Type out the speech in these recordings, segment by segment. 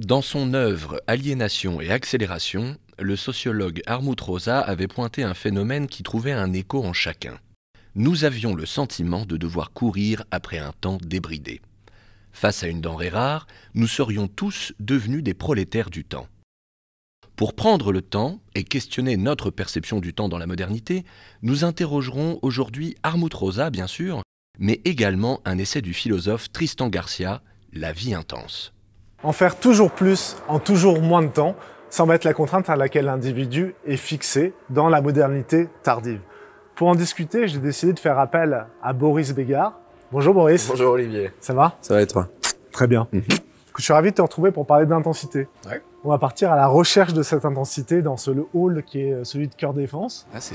Dans son œuvre Aliénation et accélération, le sociologue Armut Rosa avait pointé un phénomène qui trouvait un écho en chacun. Nous avions le sentiment de devoir courir après un temps débridé. Face à une denrée rare, nous serions tous devenus des prolétaires du temps. Pour prendre le temps et questionner notre perception du temps dans la modernité, nous interrogerons aujourd'hui Armut Rosa, bien sûr, mais également un essai du philosophe Tristan Garcia, La vie intense. En faire toujours plus en toujours moins de temps semble être la contrainte à laquelle l'individu est fixé dans la modernité tardive. Pour en discuter, j'ai décidé de faire appel à Boris Bégard. Bonjour Boris. Bonjour Olivier. Ça va? Ça va et toi? Très bien. Je suis ravi de te retrouver pour parler d'intensité. Ouais. On va partir à la recherche de cette intensité dans ce hall qui est celui de Cœur Défense. Ah, c'est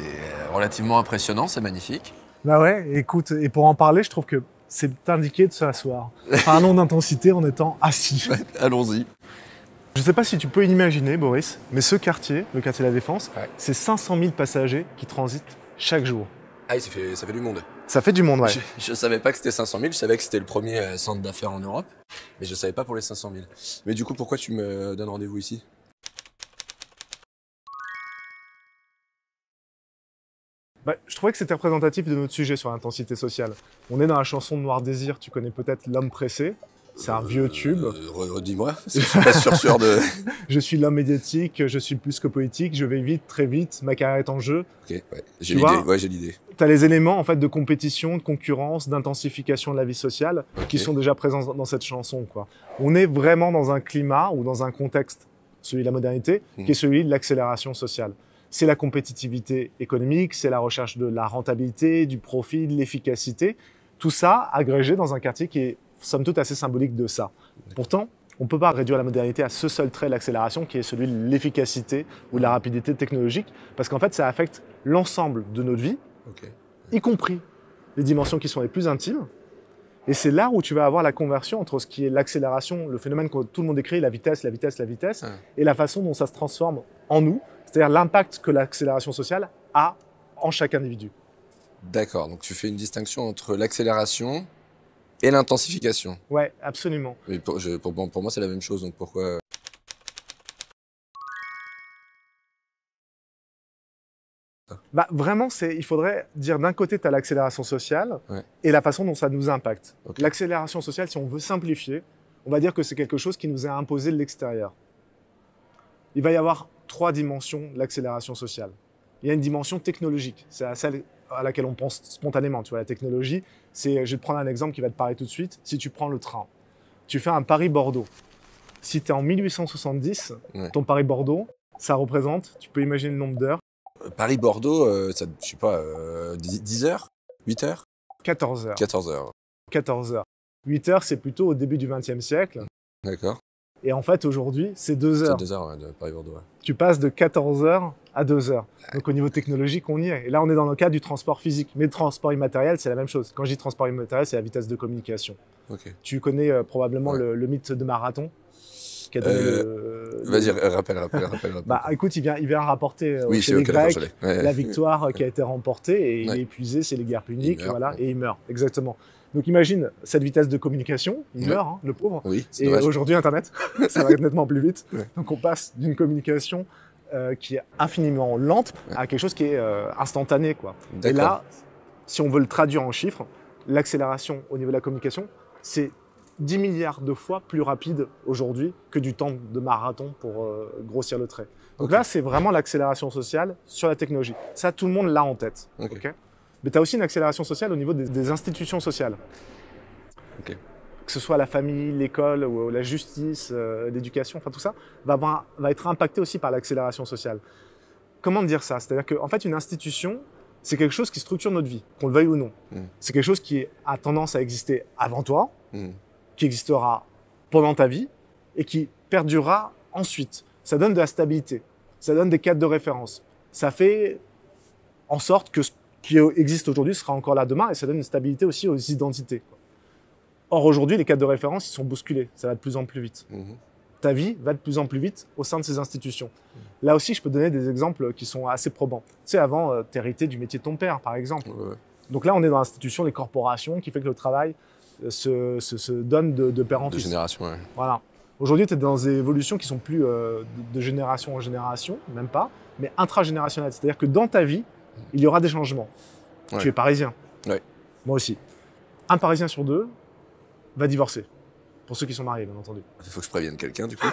relativement impressionnant, c'est magnifique. Bah ouais, écoute, et pour en parler, je trouve que c'est indiqué de s'asseoir. Parlons d'intensité en étant assis. Ouais, allons-y. Je ne sais pas si tu peux imaginer, Boris, mais ce quartier, le quartier de la Défense, Ouais. c'est 500 000 passagers qui transitent chaque jour. Ah, ça fait du monde. Ça fait du monde, ouais. Je savais pas que c'était 500 000, je savais que c'était le premier centre d'affaires en Europe, mais je savais pas pour les 500 000. Mais du coup, pourquoi tu me donnes rendez-vous ici? Bah, je trouvais que c'était représentatif de notre sujet sur l'intensité sociale. On est dans la chanson de Noir Désir, tu connais peut-être L'Homme Pressé. C'est un vieux tube. Redis-moi, parce que je suis pas sûr de... Je suis l'homme médiatique, je suis plus que politique, je vais vite, très vite, ma carrière est en jeu. Ok, ouais, j'ai Tu l'idée. vois Ouais, j'ai l'idée. Tu as les éléments en fait, de compétition, de concurrence, d'intensification de la vie sociale qui sont déjà présents dans cette chanson, quoi. On est vraiment dans un climat ou dans un contexte, celui de la modernité, qui est celui de l'accélération sociale. C'est la compétitivité économique, c'est la recherche de la rentabilité, du profit, de l'efficacité. Tout ça agrégé dans un quartier qui est, somme toute, assez symbolique de ça. Pourtant, on ne peut pas réduire la modernité à ce seul trait de l'accélération qui est celui de l'efficacité ou de la rapidité technologique, parce qu'en fait, ça affecte l'ensemble de notre vie, y compris les dimensions qui sont les plus intimes. Et c'est là où tu vas avoir la conversion entre ce qui est l'accélération, le phénomène que tout le monde décrit, la vitesse, et la façon dont ça se transforme en nous, c'est-à-dire l'impact que l'accélération sociale a en chaque individu. D'accord, donc tu fais une distinction entre l'accélération et l'intensification. Ouais, absolument. Mais pour moi, c'est la même chose, donc pourquoi... Bah, vraiment, il faudrait dire d'un côté, tu as l'accélération sociale et la façon dont ça nous impacte. L'accélération sociale, si on veut simplifier, on va dire que c'est quelque chose qui nous est imposé de l'extérieur. Il va y avoir 3 dimensions de l'accélération sociale. Il y a une dimension technologique, c'est celle à laquelle on pense spontanément. Tu vois, la technologie, je vais te prendre un exemple qui va te parler tout de suite. Si tu prends le train, tu fais un Paris-Bordeaux. Si tu es en 1870, ton Paris-Bordeaux, ça représente, tu peux imaginer le nombre d'heures. Paris-Bordeaux, ça, je sais pas, 10 heures? 8 heures? 14 heures. 14 heures. 14 heures. 8 heures, c'est plutôt au début du XXe siècle. D'accord. Et en fait, aujourd'hui, c'est 2 heures. C'est 2 heures, ouais, de Paris-Bordeaux. Ouais. Tu passes de 14 heures à 2 heures. Donc au niveau technologique, on y est. Et là, on est dans le cas du transport physique. Mais le transport immatériel, c'est la même chose. Quand je dis transport immatériel, c'est la vitesse de communication. Tu connais probablement le mythe de Marathon qui a donné Vas-y, rappelle. Bah, écoute, il vient rapporter oui, chez les Grecs la victoire victoire qui a été remportée et il est épuisé, c'est les guerres puniques, et il meurt. Exactement. Donc imagine cette vitesse de communication, il meurt, hein, le pauvre. Oui, c'est et dommage. aujourd'hui, Internet, ça va être nettement plus vite. Donc on passe d'une communication qui est infiniment lente à quelque chose qui est instantané, quoi. Et là, si on veut le traduire en chiffres, l'accélération au niveau de la communication, c'est 10 milliards de fois plus rapide aujourd'hui que du temps de marathon pour grossir le trait. Donc là, c'est vraiment l'accélération sociale sur la technologie. Ça, tout le monde l'a en tête. Mais tu as aussi une accélération sociale au niveau des institutions sociales. Que ce soit la famille, l'école, ou la justice, l'éducation, enfin tout ça, va être impacté aussi par l'accélération sociale. Comment dire ça? C'est-à-dire qu'en fait, une institution, c'est quelque chose qui structure notre vie, qu'on le veuille ou non. C'est quelque chose qui a tendance à exister avant toi, qui existera pendant ta vie et qui perdurera ensuite. Ça donne de la stabilité, ça donne des cadres de référence. Ça fait en sorte que ce qui existe aujourd'hui sera encore là demain et ça donne une stabilité aussi aux identités. Or, aujourd'hui, les cadres de référence, ils sont bousculés. Ça va de plus en plus vite. Ta vie va de plus en plus vite au sein de ces institutions. Là aussi, je peux donner des exemples qui sont assez probants. Tu sais, avant, tu héritais du métier de ton père, par exemple. Donc là, on est dans l'institution des corporations qui fait que le travail se donne de père en fils. De génération, Voilà. Aujourd'hui, tu es dans des évolutions qui sont plus de génération en génération, même pas, mais intragénérationnelles. C'est-à-dire que dans ta vie, il y aura des changements. Ouais. Tu es parisien. Ouais. Moi aussi. Un Parisien sur deux va divorcer. Pour ceux qui sont mariés, bien entendu. Il faut que je prévienne quelqu'un, du coup.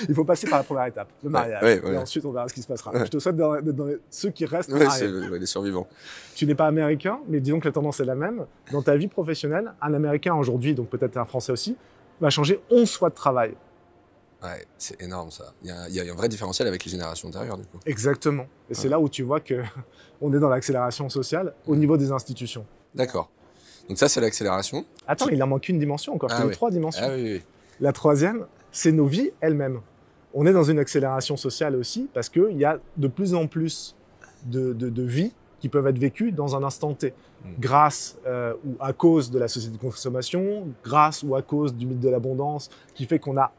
Il faut passer par la première étape, le mariage. Ouais. Et ensuite, on verra ce qui se passera. Je te souhaite d'être dans ceux qui restent Ouais, mariés. c'est les survivants. Tu n'es pas américain, mais disons que la tendance est la même. Dans ta vie professionnelle, un Américain aujourd'hui, donc peut-être un Français aussi, va changer 11 fois de travail. Ouais, c'est énorme, ça. Il y a un vrai différentiel avec les générations antérieures, du coup. Exactement. Et c'est là où tu vois qu'on est dans l'accélération sociale au niveau des institutions. D'accord. Donc ça, c'est l'accélération. Attends, il en manque une dimension encore. Je t'ai dit 3 dimensions. Ah oui. La troisième, c'est nos vies elles-mêmes. On est dans une accélération sociale aussi parce qu'il y a de plus en plus de vies qui peuvent être vécues dans un instant T. Grâce ou à cause de la société de consommation, grâce ou à cause du mythe de l'abondance qui fait qu'on a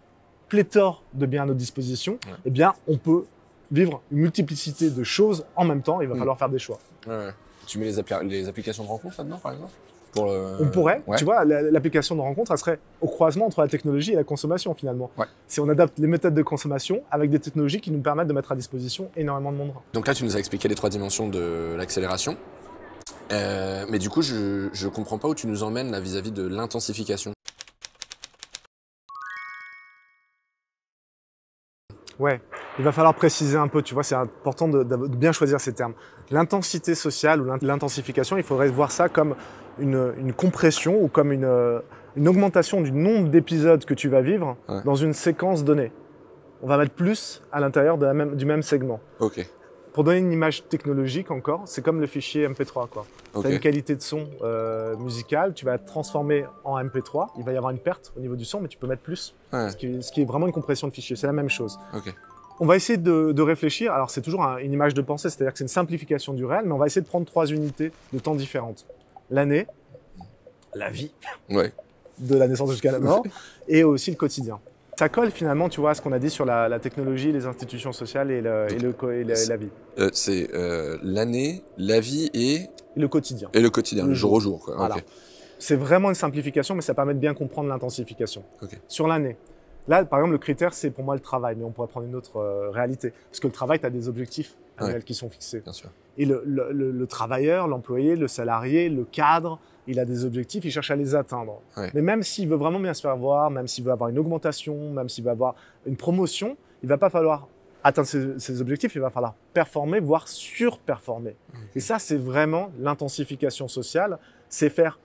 pléthore de biens à notre disposition, eh bien, on peut vivre une multiplicité de choses en même temps. Il va falloir faire des choix. Ouais. Tu mets les applications de rencontre là-dedans, par exemple? On pourrait, tu vois, l'application de rencontre, elle serait au croisement entre la technologie et la consommation finalement. Ouais. Si on adapte les méthodes de consommation avec des technologies qui nous permettent de mettre à disposition énormément de monde. Donc là, tu nous as expliqué les 3 dimensions de l'accélération. Mais du coup, je comprends pas où tu nous emmènes là vis-à-vis de l'intensification. Ouais, il va falloir préciser un peu, tu vois, c'est important de bien choisir ces termes. L'intensité sociale ou l'intensification, il faudrait voir ça comme une compression ou comme une augmentation du nombre d'épisodes que tu vas vivre dans une séquence donnée. On va mettre plus à l'intérieur du même segment. Ok. Pour donner une image technologique encore, c'est comme le fichier MP3, quoi. Tu as une qualité de son musicale, tu vas transformer en MP3, il va y avoir une perte au niveau du son, mais tu peux mettre plus, ce qui est vraiment une compression de fichier, c'est la même chose. On va essayer de réfléchir, alors c'est toujours une image de pensée, c'est-à-dire que c'est une simplification du réel, mais on va essayer de prendre 3 unités de temps différentes. L'année, la vie, de la naissance jusqu'à la mort, et aussi le quotidien. Ça colle finalement, tu vois, à ce qu'on a dit sur la technologie, les institutions sociales et la vie. C'est l'année, la vie et le quotidien. Et le quotidien, le jour au jour. Quoi. Voilà. C'est vraiment une simplification, mais ça permet de bien comprendre l'intensification. Sur l'année. Là, par exemple, le critère, c'est pour moi le travail, mais on pourrait prendre une autre réalité. Parce que le travail, tu as des objectifs annuels qui sont fixés. Bien sûr. Et le travailleur, l'employé, le salarié, le cadre, il a des objectifs, il cherche à les atteindre. Mais même s'il veut vraiment bien se faire voir, même s'il veut avoir une augmentation, même s'il veut avoir une promotion, il va pas falloir atteindre ses objectifs, il va falloir performer, voire surperformer. Et ça, c'est vraiment l'intensification sociale, c'est faire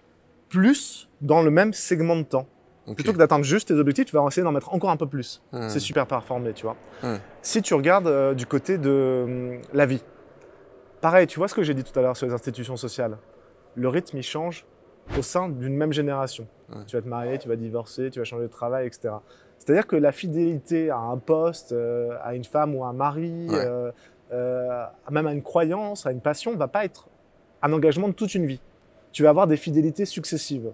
plus dans le même segment de temps. Plutôt que d'atteindre juste tes objectifs, tu vas essayer d'en mettre encore un peu plus. C'est super performé, tu vois. Si tu regardes du côté de la vie, pareil, tu vois ce que j'ai dit tout à l'heure sur les institutions sociales. Le rythme, il change au sein d'une même génération. Tu vas te marier, tu vas divorcer, tu vas changer de travail, etc. C'est-à-dire que la fidélité à un poste, à une femme ou à un mari, même à une croyance, à une passion, ne va pas être un engagement de toute une vie. Tu vas avoir des fidélités successives.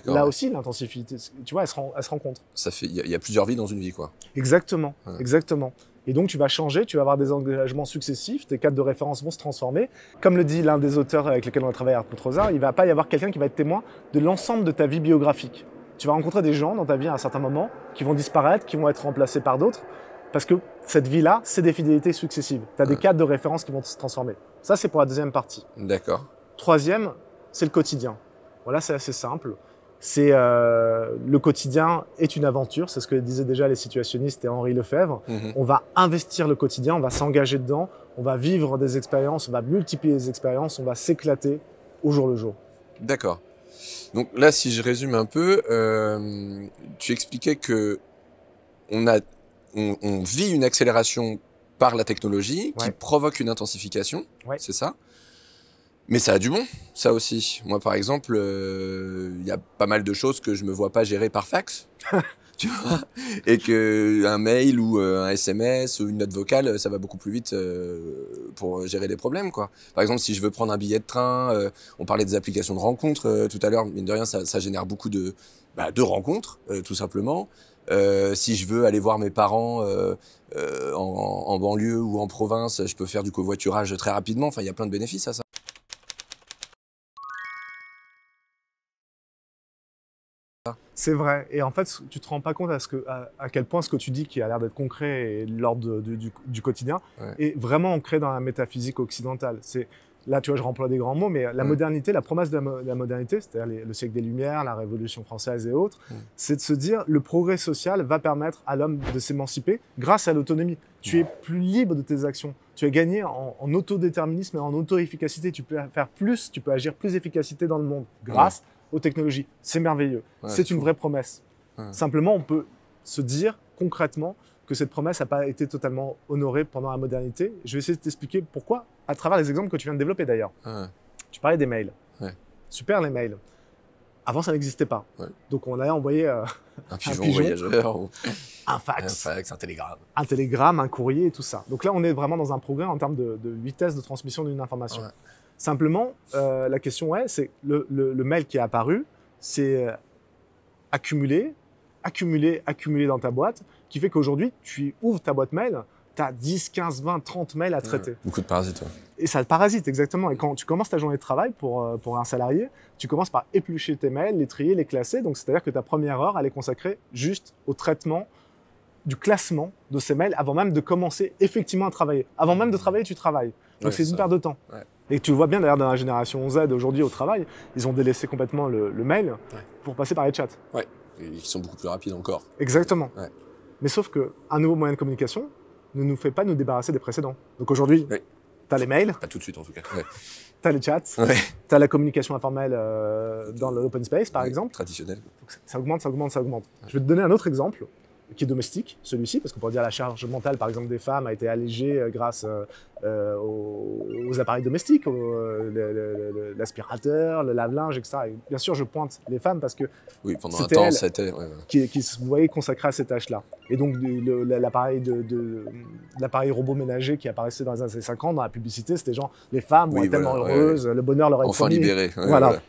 Là aussi, l'intensité, tu vois, elle se rencontre. Il y a plusieurs vies dans une vie, quoi. Exactement, exactement. Et donc, tu vas changer, tu vas avoir des engagements successifs, tes cadres de référence vont se transformer. Comme le dit l'un des auteurs avec lesquels on a travaillé à Hartmut Rosa, il ne va pas y avoir quelqu'un qui va être témoin de l'ensemble de ta vie biographique. Tu vas rencontrer des gens dans ta vie à un certain moment qui vont disparaître, qui vont être remplacés par d'autres, parce que cette vie-là, c'est des fidélités successives. Tu as des cadres de référence qui vont se transformer. Ça, c'est pour la deuxième partie. D'accord. Troisième, c'est le quotidien. Voilà, c'est assez simple. C'est le quotidien est une aventure, c'est ce que disaient déjà les situationnistes et Henri Lefebvre. On va investir le quotidien, on va s'engager dedans, on va vivre des expériences, on va multiplier les expériences, on va s'éclater au jour le jour. D'accord. Donc là, si je résume un peu, tu expliquais que on vit une accélération par la technologie qui provoque une intensification, c'est ça? Mais ça a du bon, ça aussi. Moi, par exemple, y a pas mal de choses que je me vois pas gérer par fax, tu vois, et que un mail ou un SMS ou une note vocale, ça va beaucoup plus vite pour gérer les problèmes, quoi. Par exemple, si je veux prendre un billet de train, on parlait des applications de rencontres tout à l'heure, mine de rien, ça génère beaucoup de rencontres, tout simplement. Si je veux aller voir mes parents en banlieue ou en province, je peux faire du covoiturage très rapidement. Enfin, il y a plein de bénéfices à ça. C'est vrai. Et en fait, tu te rends pas compte à quel point ce que tu dis, qui a l'air d'être concret et de l'ordre du quotidien, est vraiment ancré dans la métaphysique occidentale. Là, tu vois, je remplis des grands mots, mais la modernité, la promesse de la modernité, c'est-à-dire le siècle des Lumières, la Révolution française et autres, c'est de se dire le progrès social va permettre à l'homme de s'émanciper grâce à l'autonomie. Tu es plus libre de tes actions. Tu es gagné en autodéterminisme et en auto-efficacité. Tu peux faire plus, tu peux agir plus efficacité dans le monde grâce aux technologies. C'est merveilleux. C'est une vraie promesse. Simplement, on peut se dire concrètement que cette promesse n'a pas été totalement honorée pendant la modernité. Je vais essayer de t'expliquer pourquoi, à travers les exemples que tu viens de développer d'ailleurs. Tu parlais des mails. Super, les mails. Avant, ça n'existait pas. Donc, on allait envoyer un pigeon voyageur, un fax, un télégramme. Un télégramme, un courrier et tout ça. Donc là, on est vraiment dans un progrès en termes de vitesse de transmission d'une information. Simplement, la question c'est le mail qui est apparu, c'est accumulé dans ta boîte, qui fait qu'aujourd'hui, tu ouvres ta boîte mail, tu as 10, 15, 20, 30 mails à traiter. Beaucoup de parasites. Et ça te parasite, exactement. Et quand tu commences ta journée de travail pour un salarié, tu commences par éplucher tes mails, les trier, les classer. Donc, c'est-à-dire que ta première heure, elle est consacrée juste au traitement du classement de ces mails avant même de commencer effectivement à travailler. Avant même de travailler, tu travailles. Donc, c'est une perte de temps. Et tu le vois bien d'ailleurs dans la génération Z aujourd'hui au travail, ils ont délaissé complètement le mail pour passer par les chats. Et qui sont beaucoup plus rapides encore. Exactement. Mais sauf qu'un nouveau moyen de communication ne nous fait pas nous débarrasser des précédents. Donc aujourd'hui, tu as les mails. Pas tout de suite en tout cas. Tu as les chats. Tu as la communication informelle dans l'open space par exemple. Traditionnel. Donc ça augmente. Je vais te donner un autre exemple qui est domestique, celui-ci, parce qu'on pourrait dire la charge mentale, par exemple, des femmes a été allégée grâce aux appareils domestiques, l'aspirateur, le lave-linge, etc. Et bien sûr, je pointe les femmes parce que pendant un temps, c'était qui se voyaient consacrées à ces tâches-là. Et donc, l'appareil robot ménager qui apparaissait dans les années 50, dans la publicité, c'était genre, les femmes vont être tellement heureuses, le bonheur leur est enfin promis. libéré. Voilà.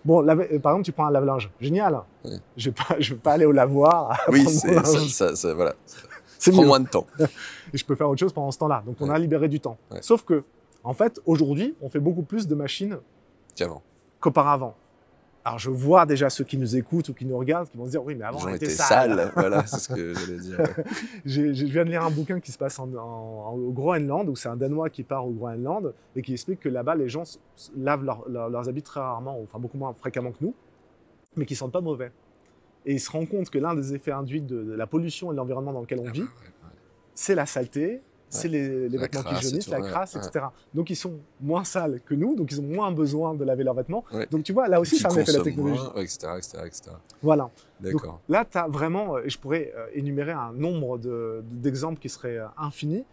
Bon, par exemple, tu prends un lave-linge. Génial. Je vais pas aller au lavoir. Voilà. C'est prend moins de temps. Et je peux faire autre chose pendant ce temps-là. Donc, on a libéré du temps. Sauf que, en fait, aujourd'hui, on fait beaucoup plus de machines qu'auparavant. Alors, je vois déjà ceux qui nous écoutent ou qui nous regardent qui vont se dire, oui, mais avant, on était sale. Voilà, c'est ce que j'allais dire. Je viens de lire un bouquin qui se passe au Groenland, où c'est un Danois qui part au Groenland et qui explique que là-bas, les gens lavent leurs habits très rarement, enfin beaucoup moins fréquemment que nous, mais qui sentent pas mauvais. Et il se rend compte que l'un des effets induits de la pollution et de l'environnement dans lequel on vit, c'est la saleté, c'est les vêtements qui jaunissent, la crasse, etc. Donc ils sont moins sales que nous, donc ils ont moins besoin de laver leurs vêtements. Donc tu vois, là aussi, ça a un effet de la technologie. Etc. Voilà. D'accord. Donc, là, tu as vraiment, et je pourrais énumérer un nombre d'exemples qui seraient infinis.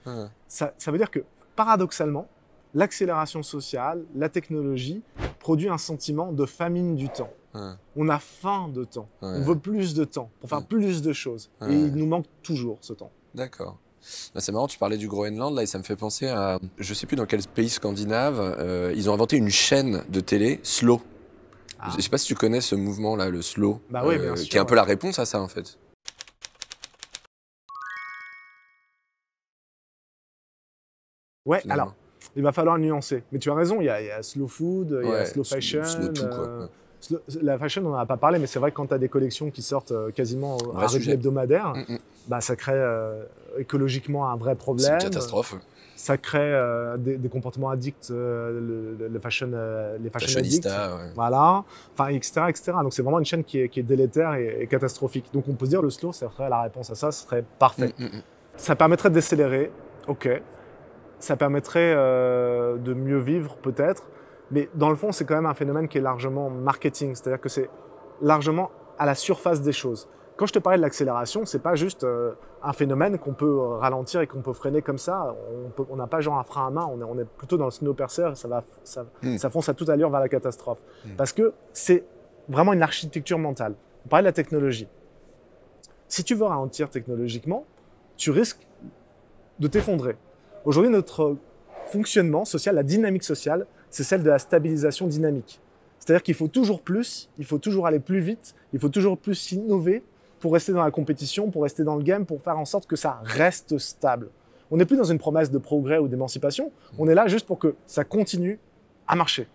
Ça veut dire que, paradoxalement, l'accélération sociale, la technologie, produit un sentiment de famine du temps. On a faim de temps. On veut plus de temps pour faire plus de choses. Et il nous manque toujours ce temps. D'accord. C'est marrant, tu parlais du Groenland là et ça me fait penser à, je sais plus dans quel pays scandinave, ils ont inventé une chaîne de télé slow. Je sais pas si tu connais ce mouvement là, le slow, bien sûr, qui est un peu la réponse à ça en fait. Alors, il va falloir nuancer. Mais tu as raison, il y a slow food, il y a slow fashion. Slow tout, quoi. La fashion, on n'en a pas parlé, mais c'est vrai que quand tu as des collections qui sortent quasiment à un rythme hebdomadaire, ça crée écologiquement un vrai problème. C'est une catastrophe. Ça crée des comportements addicts, les fashion addicts. Voilà, enfin, etc. Donc c'est vraiment une chaîne qui est délétère et catastrophique. Donc on peut se dire le slow, ça serait la réponse à ça, ce serait parfait. Ça permettrait de décélérer, ok. Ça permettrait de mieux vivre peut-être. Mais dans le fond, c'est quand même un phénomène qui est largement marketing, c'est-à-dire que c'est largement à la surface des choses. Quand je te parlais de l'accélération, c'est pas juste un phénomène qu'on peut ralentir et qu'on peut freiner comme ça. On n'a pas genre un frein à main, on est plutôt dans le snowpiercer, ça fonce à toute allure vers la catastrophe. Parce que c'est vraiment une architecture mentale. On parlait de la technologie. Si tu veux ralentir technologiquement, tu risques de t'effondrer. Aujourd'hui, notre fonctionnement social, la dynamique sociale, c'est celle de la stabilisation dynamique. C'est-à-dire qu'il faut toujours plus, il faut toujours aller plus vite, il faut toujours plus innover pour rester dans la compétition, pour rester dans le game, pour faire en sorte que ça reste stable. On n'est plus dans une promesse de progrès ou d'émancipation, on est là juste pour que ça continue à marcher.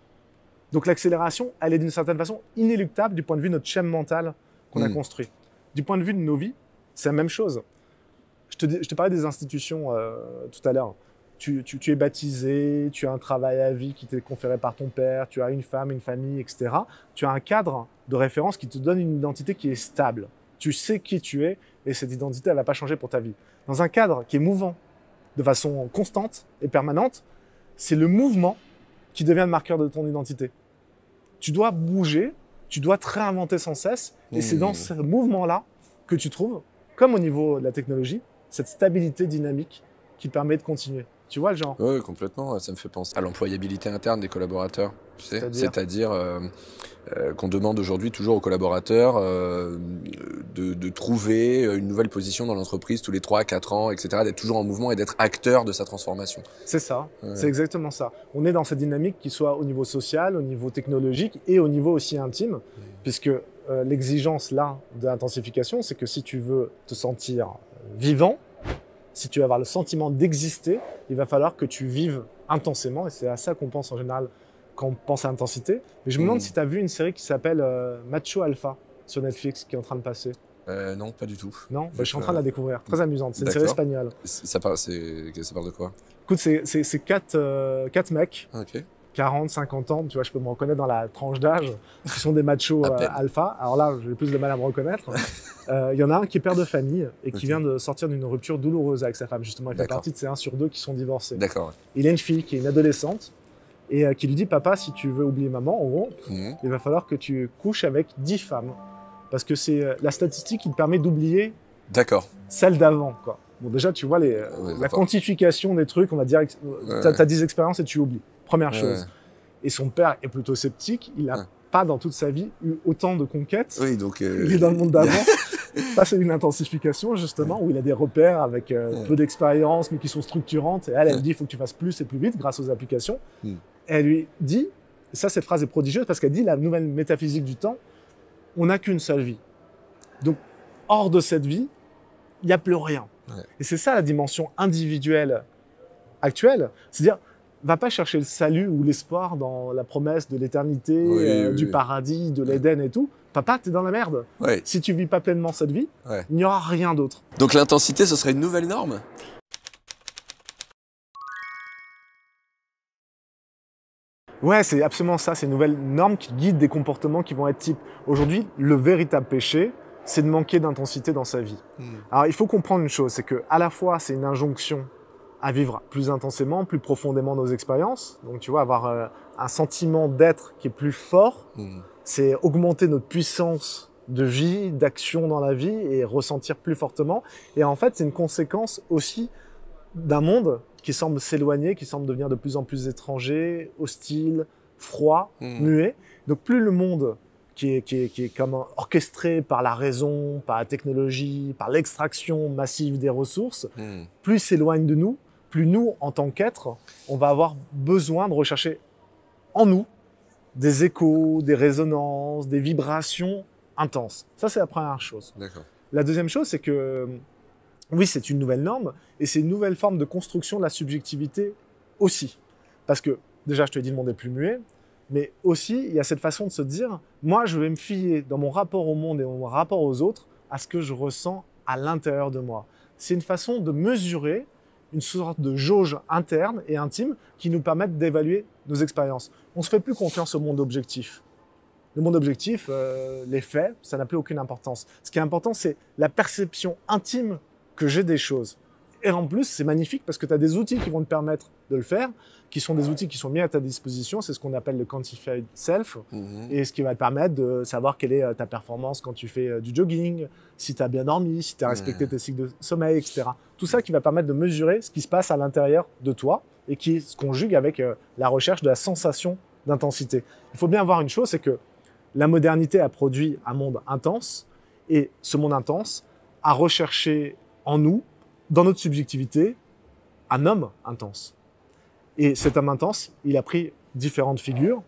Donc l'accélération, elle est d'une certaine façon inéluctable du point de vue de notre chaîne mentale qu'on a construit. Du point de vue de nos vies, c'est la même chose. Je te parlais des institutions tout à l'heure. Tu es baptisé, tu as un travail à vie qui t'est conféré par ton père, tu as une femme, une famille, etc. Tu as un cadre de référence qui te donne une identité qui est stable. Tu sais qui tu es et cette identité, elle va pas changer pour ta vie. Dans un cadre qui est mouvant, de façon constante et permanente, c'est le mouvement qui devient le marqueur de ton identité. Tu dois bouger, tu dois te réinventer sans cesse et c'est dans ce mouvement-là que tu trouves, comme au niveau de la technologie, cette stabilité dynamique qui permet de continuer. Tu vois le genre? Oui, complètement. Ça me fait penser à l'employabilité interne des collaborateurs. Tu sais, c'est-à-dire qu'on demande aujourd'hui toujours aux collaborateurs de trouver une nouvelle position dans l'entreprise tous les 3-4 ans, etc., d'être toujours en mouvement et d'être acteur de sa transformation. C'est ça, c'est exactement ça. On est dans cette dynamique qui soit au niveau social, au niveau technologique et au niveau aussi intime, puisque l'exigence là de l'intensification, c'est que si tu veux te sentir vivant, si tu veux avoir le sentiment d'exister, il va falloir que tu vives intensément, et c'est à ça qu'on pense en général quand on pense à intensité. Mais je me demande si tu as vu une série qui s'appelle Macho Alpha sur Netflix, qui est en train de passer. Non, pas du tout. Non, je suis en train de la découvrir. Très amusante. C'est une série espagnole. Ça parle de quoi? Écoute, c'est quatre mecs. Ok. 40, 50 ans, tu vois, je peux me reconnaître dans la tranche d'âge, qui sont des machos alpha. Alors là, j'ai plus de mal à me reconnaître. Il y en a un qui est père de famille et qui vient de sortir d'une rupture douloureuse avec sa femme. Justement, il fait partie de ces 1 sur 2 qui sont divorcés. D'accord. Il a une fille qui est une adolescente et qui lui dit, papa, si tu veux oublier maman, en gros, il va falloir que tu couches avec 10 femmes. Parce que c'est la statistique qui te permet d'oublier celle d'avant, quoi. Bon, déjà, tu vois la quantification des trucs, on va dire, t'as 10 expériences et tu oublies. Première chose. Et son père est plutôt sceptique. Il n'a pas dans toute sa vie eu autant de conquêtes. Oui, donc il est dans le monde d'avant. Ça, c'est une intensification, justement, où il a des repères avec peu d'expérience, mais qui sont structurantes. Et elle dit, il faut que tu fasses plus et plus vite grâce aux applications. Et elle lui dit, et ça, cette phrase est prodigieuse parce qu'elle dit la nouvelle métaphysique du temps, on n'a qu'une seule vie. Donc, hors de cette vie, il n'y a plus rien. Et c'est ça la dimension individuelle actuelle. C'est-à-dire, va pas chercher le salut ou l'espoir dans la promesse de l'éternité, du paradis, de l'Éden et tout. Papa, t'es dans la merde. Si tu vis pas pleinement cette vie, il n'y aura rien d'autre. Donc l'intensité, ce serait une nouvelle norme? Ouais, c'est absolument ça. C'est une nouvelle norme qui guide des comportements qui vont être type. Aujourd'hui, le véritable péché, c'est de manquer d'intensité dans sa vie. Alors, il faut comprendre une chose, c'est que à la fois, c'est une injonction à vivre plus intensément, plus profondément nos expériences. Donc, tu vois, avoir un sentiment d'être qui est plus fort, c'est augmenter notre puissance de vie, d'action dans la vie et ressentir plus fortement. Et en fait, c'est une conséquence aussi d'un monde qui semble s'éloigner, qui semble devenir de plus en plus étranger, hostile, froid, muet. Donc, plus le monde qui est comme orchestré par la raison, par la technologie, par l'extraction massive des ressources, plus il s'éloigne de nous, plus nous, en tant qu'êtres, on va avoir besoin de rechercher en nous des échos, des résonances, des vibrations intenses. Ça, c'est la première chose. La deuxième chose, c'est que, oui, c'est une nouvelle norme et c'est une nouvelle forme de construction de la subjectivité aussi. Parce que, déjà, je te dis, le monde est plus muet, mais aussi, il y a cette façon de se dire, moi, je vais me fier dans mon rapport au monde et mon rapport aux autres à ce que je ressens à l'intérieur de moi. C'est une façon de mesurer une sorte de jauge interne et intime qui nous permettent d'évaluer nos expériences. On ne se fait plus confiance au monde objectif. Le monde objectif, les faits, ça n'a plus aucune importance. Ce qui est important, c'est la perception intime que j'ai des choses. Et en plus, c'est magnifique parce que tu as des outils qui vont te permettre de le faire, qui sont des outils qui sont mis à ta disposition. C'est ce qu'on appelle le Quantified Self. Et ce qui va te permettre de savoir quelle est ta performance quand tu fais du jogging, si tu as bien dormi, si tu as respecté tes cycles de sommeil, etc. Tout ça qui va permettre de mesurer ce qui se passe à l'intérieur de toi et qui se conjugue avec la recherche de la sensation d'intensité. Il faut bien voir une chose, c'est que la modernité a produit un monde intense et ce monde intense a recherché en nous, dans notre subjectivité, un homme intense. Et cet homme intense, il a pris différentes figures.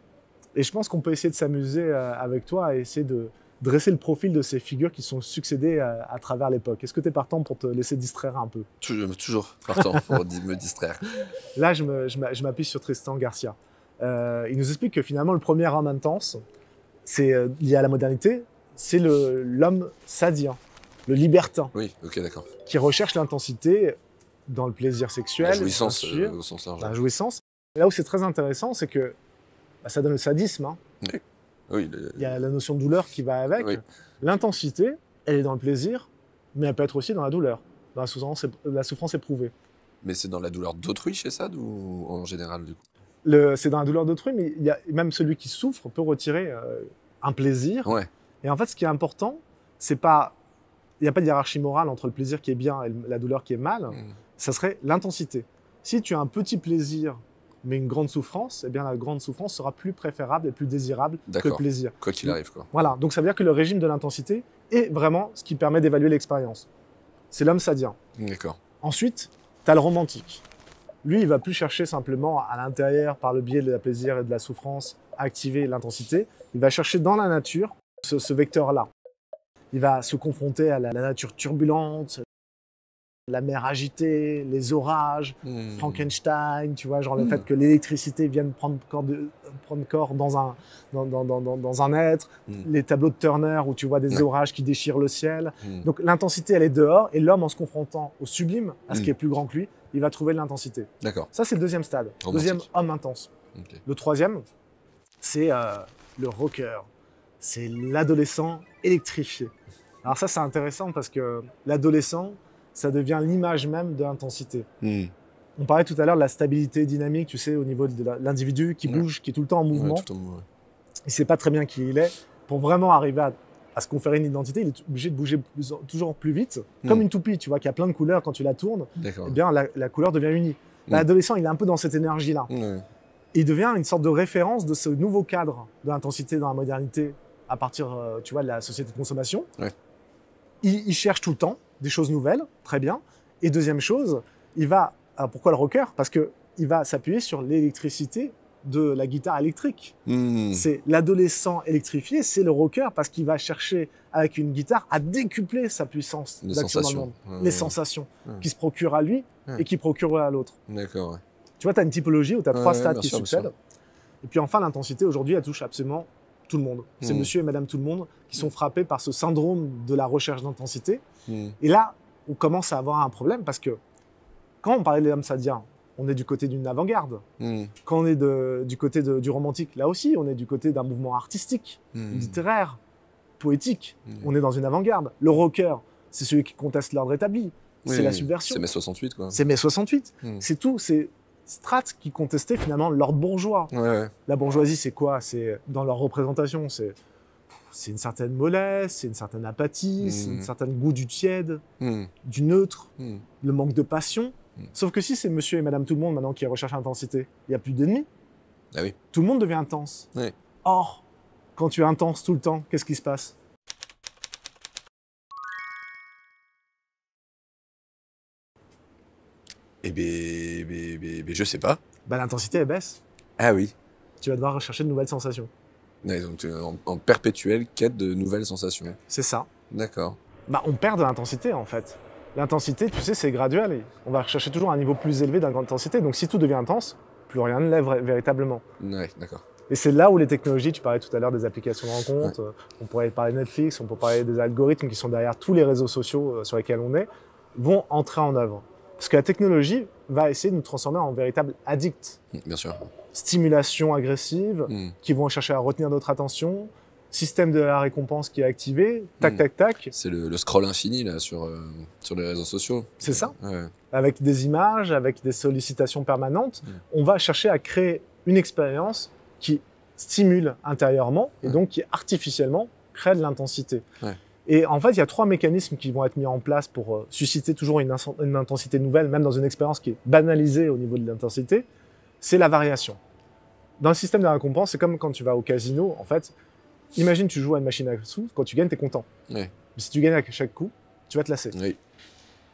Et je pense qu'on peut essayer de s'amuser avec toi et essayer de dresser le profil de ces figures qui sont succédées à travers l'époque. Est-ce que tu es partant pour te laisser distraire un peu? Toujours partant pour me distraire. Là, je m'appuie sur Tristan Garcia. Il nous explique que finalement, le premier homme intense, c'est lié à la modernité. c'est l'homme sadien, le libertin, Oui, ok, d'accord. qui recherche l'intensité dans le plaisir sexuel, La jouissance bien sûr, au sens large. la jouissance. Et là où c'est très intéressant, c'est que ça donne le sadisme. Hein. Oui, Il y a la notion de douleur qui va avec. Oui. L'intensité, elle est dans le plaisir, mais elle peut être aussi dans la douleur, dans la souffrance éprouvée. Mais c'est dans la douleur d'autrui chez Sade ou en général du coup? C'est dans la douleur d'autrui, mais même celui qui souffre peut retirer un plaisir. Ouais. Et en fait, ce qui est important, c'est pas... Il n'y a pas de hiérarchie morale entre le plaisir qui est bien et la douleur qui est mal. Ça serait l'intensité. Si tu as un petit plaisir, mais une grande souffrance, eh bien la grande souffrance sera plus préférable et plus désirable que le plaisir. Quoi qu'il arrive, quoi. Voilà. Donc ça veut dire que le régime de l'intensité est vraiment ce qui permet d'évaluer l'expérience. C'est l'homme sadien. D'accord. Ensuite, tu as le romantique. Lui, il va plus chercher simplement à l'intérieur, par le biais de la plaisir et de la souffrance, à activer l'intensité. Il va chercher dans la nature ce vecteur-là. Il va se confronter à la nature turbulente, la mer agitée, les orages, Frankenstein, tu vois, genre le fait que l'électricité vienne prendre corps dans un être, les tableaux de Turner où tu vois des orages qui déchirent le ciel. Donc l'intensité, elle est dehors, et l'homme, en se confrontant au sublime, à ce qui est plus grand que lui, il va trouver de l'intensité. D'accord. Ça, c'est le deuxième stade. Romantique. Deuxième, homme intense. Okay. Le troisième, c'est le rocker. C'est l'adolescent électrifié. Alors ça, c'est intéressant parce que l'adolescent, ça devient l'image même de l'intensité. On parlait tout à l'heure de la stabilité dynamique, tu sais, au niveau de l'individu qui bouge, qui est tout le temps en mouvement. Tout en mouvement. Il ne sait pas très bien qui il est. Pour vraiment arriver à se conférer une identité, il est obligé de bouger toujours plus vite. Comme une toupie, tu vois, qui a plein de couleurs quand tu la tournes. Eh bien, la couleur devient unie. L'adolescent, il est un peu dans cette énergie-là. Il devient une sorte de référence de ce nouveau cadre de l'intensité dans la modernité à partir, tu vois, de la société de consommation. Il cherche tout le temps des choses nouvelles, très bien. Et deuxième chose, il va... Alors pourquoi le rocker? Parce qu'il va s'appuyer sur l'électricité de la guitare électrique. C'est l'adolescent électrifié, c'est le rocker, parce qu'il va chercher avec une guitare à décupler sa puissance d'action dans le monde. Les sensations qui se procurent à lui et qui procurent à l'autre. D'accord, ouais. Tu vois, tu as une typologie où tu as trois stades qui succèdent. Et puis enfin, l'intensité, aujourd'hui, elle touche absolument tout le monde. C'est monsieur et madame tout le monde qui sont frappés par ce syndrome de la recherche d'intensité. Et là, on commence à avoir un problème parce que quand on parlait de l'homme sadien, on est du côté d'une avant-garde. Quand on est du côté du romantique, là aussi, on est du côté d'un mouvement artistique, littéraire, poétique. On est dans une avant-garde. Le rocker, c'est celui qui conteste l'ordre établi. C'est la subversion. C'est mai 68, quoi. C'est mai 68. C'est tout. C'est strates qui contestaient finalement l'ordre bourgeois. La bourgeoisie, c'est quoi? C'est dans leur représentation, c'est une certaine mollesse, c'est une certaine apathie, c'est un certain goût du tiède, du neutre, le manque de passion. Sauf que si c'est monsieur et madame tout le monde maintenant qui recherchent l'intensité, il n'y a plus d'ennemis. Ah oui. Tout le monde devient intense. Or, quand tu es intense tout le temps, qu'est-ce qui se passe? Eh bien, je sais pas. L'intensité, elle baisse. Ah oui. Tu vas devoir rechercher de nouvelles sensations. Donc, tu es en perpétuelle quête de nouvelles sensations. C'est ça. D'accord. On perd de l'intensité, en fait. L'intensité, tu sais, c'est graduel. On va rechercher toujours un niveau plus élevé d'intensité. Donc, si tout devient intense, plus rien ne l'est véritablement. Ouais, d'accord. Et c'est là où les technologies, tu parlais tout à l'heure des applications de rencontre, on pourrait parler de Netflix, on peut parler des algorithmes qui sont derrière tous les réseaux sociaux sur lesquels on est, vont entrer en œuvre. Parce que la technologie va essayer de nous transformer en véritables addicts. Bien sûr. Stimulation agressive, qui vont chercher à retenir notre attention, système de la récompense qui est activé, tac, tac, tac. C'est le scroll infini là, sur les réseaux sociaux. C'est ça. Avec des images, avec des sollicitations permanentes, on va chercher à créer une expérience qui stimule intérieurement et donc qui artificiellement crée de l'intensité. Et en fait, il y a trois mécanismes qui vont être mis en place pour susciter toujours une intensité nouvelle, même dans une expérience qui est banalisée au niveau de l'intensité. C'est la variation. Dans le système de récompense, c'est comme quand tu vas au casino. En fait, imagine tu joues à une machine à sous, quand tu gagnes, tu es content. Mais si tu gagnes à chaque coup, tu vas te lasser.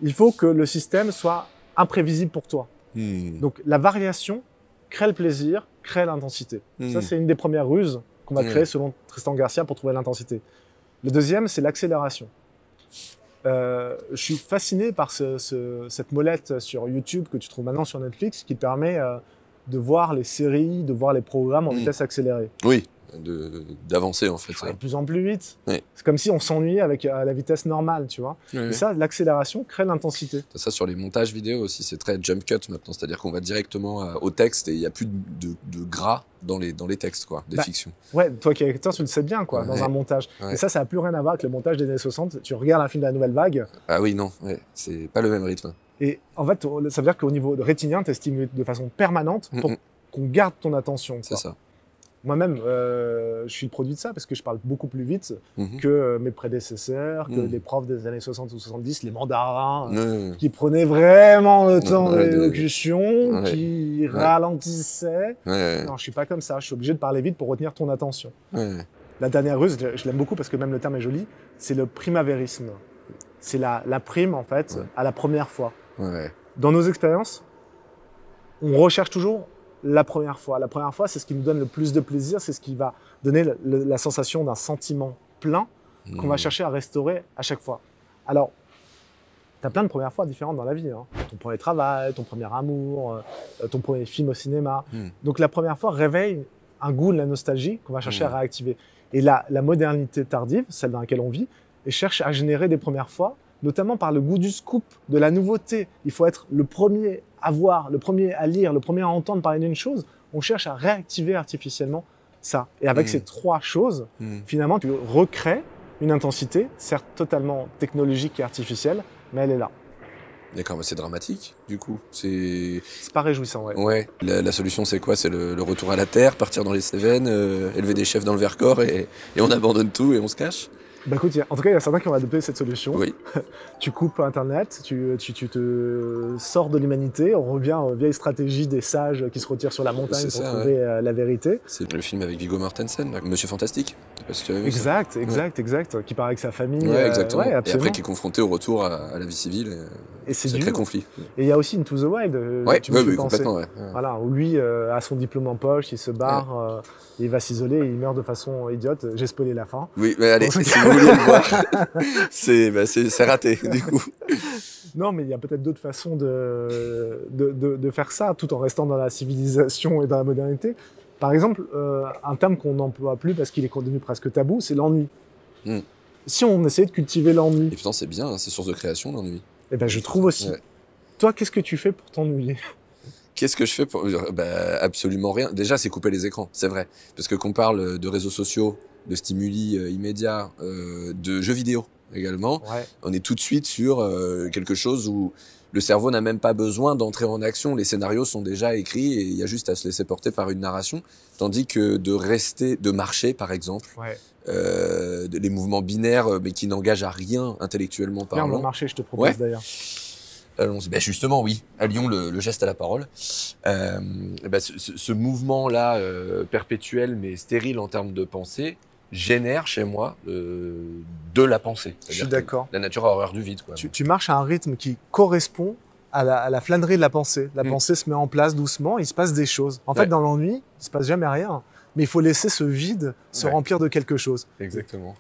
Il faut que le système soit imprévisible pour toi. Donc la variation crée le plaisir, crée l'intensité. Ça, c'est une des premières ruses qu'on va créer selon Tristan Garcia pour trouver l'intensité. Le deuxième, c'est l'accélération. Je suis fasciné par cette molette sur YouTube que tu trouves maintenant sur Netflix qui te permet de voir les séries, de voir les programmes en vitesse accélérée. Oui, d'avancer en fait. Il faut aller de plus en plus vite. Ouais. C'est comme si on s'ennuyait avec à la vitesse normale, tu vois. Et ça, l'accélération crée l'intensité. Ça sur les montages vidéo aussi, c'est très jump cut maintenant, c'est-à-dire qu'on va directement au texte et il n'y a plus de gras dans les textes quoi, des fictions. Ouais, toi qui es acteur, tu le sais bien quoi, dans un montage. Et ça n'a plus rien à voir avec le montage des années 60. Tu regardes un film de la Nouvelle Vague. Ah oui, non, c'est pas le même rythme. Et en fait, ça veut dire qu'au niveau rétinien, tu es stimulé de façon permanente pour qu'on garde ton attention. C'est ça. Moi-même, je suis le produit de ça parce que je parle beaucoup plus vite que mes prédécesseurs, que les profs des années 60 ou 70, les mandarins, qui prenaient vraiment le temps de l'élocution, qui ralentissaient. Non, je suis pas comme ça. Je suis obligé de parler vite pour retenir ton attention. La dernière ruse, je l'aime beaucoup parce que même le terme est joli, c'est le primavérisme. C'est la prime, en fait, à la première fois. Dans nos expériences, on recherche toujours la première fois. La première fois, c'est ce qui nous donne le plus de plaisir, c'est ce qui va donner la sensation d'un sentiment plein qu'on va chercher à restaurer à chaque fois. Alors, tu as plein de premières fois différentes dans la vie. Hein. Ton premier travail, ton premier amour, ton premier film au cinéma. Donc la première fois réveille un goût de la nostalgie qu'on va chercher à réactiver. Et la modernité tardive, celle dans laquelle on vit, et cherche à générer des premières fois, notamment par le goût du scoop, de la nouveauté. Il faut être le premier à voir, le premier à lire, le premier à entendre parler d'une chose. On cherche à réactiver artificiellement ça. Et avec ces trois choses, finalement, tu recrées une intensité, certes totalement technologique et artificielle, mais elle est là. D'accord, mais c'est dramatique, du coup. C'est pas réjouissant, ouais. Ouais. La solution, c'est quoi? C'est le retour à la Terre, partir dans les Cévennes, élever des chefs dans le Vercors et on abandonne tout et on se cache? Bah écoute, en tout cas, il y a certains qui ont adopté cette solution. Oui. Tu coupes Internet, tu te sors de l'humanité, on revient aux vieilles stratégies des sages qui se retirent sur la montagne pour trouver la vérité. C'est le film avec Viggo Mortensen, là, Monsieur Fantastique. Je sais pas si tu as vu exact. Qui part avec sa famille. Ouais, exactement. Et après, qui est confronté au retour à la vie civile. Et c'est un conflit. Et il y a aussi Into the Wild. Oui, complètement. Ouais. Voilà, où lui a son diplôme en poche, il se barre, il va s'isoler et il meurt de façon idiote. J'ai spoilé la fin. Oui, mais allez, si vous voulez le voir, c'est raté, du coup. Non, mais il y a peut-être d'autres façons de faire ça, tout en restant dans la civilisation et dans la modernité. Par exemple, un terme qu'on n'emploie plus parce qu'il est devenu presque tabou, c'est l'ennui. Si on essayait de cultiver l'ennui... Et pourtant, c'est bien, hein, c'est source de création, l'ennui. Eh ben, je trouve aussi. Ouais. Toi, qu'est-ce que tu fais pour t'ennuyer? Qu'est-ce que je fais pour... absolument rien. Déjà, c'est couper les écrans, c'est vrai. Parce que qu'on parle de réseaux sociaux, de stimuli immédiats, de jeux vidéo également, on est tout de suite sur quelque chose où le cerveau n'a même pas besoin d'entrer en action. Les scénarios sont déjà écrits et il y a juste à se laisser porter par une narration. Tandis que de marcher, par exemple, les mouvements binaires, mais qui n'engagent à rien intellectuellement parlant. Viens, on va marcher, je te propose d'ailleurs. Justement, oui. Allions le geste à la parole. Ce mouvement-là, perpétuel mais stérile en termes de pensée, génère chez moi de la pensée. Je suis d'accord. La nature a horreur du vide. Quoi. Tu marches à un rythme qui correspond à la flânerie de la pensée. La pensée se met en place doucement, il se passe des choses. En fait, dans l'ennui, il se passe jamais rien. Mais il faut laisser ce vide se remplir de quelque chose. Exactement.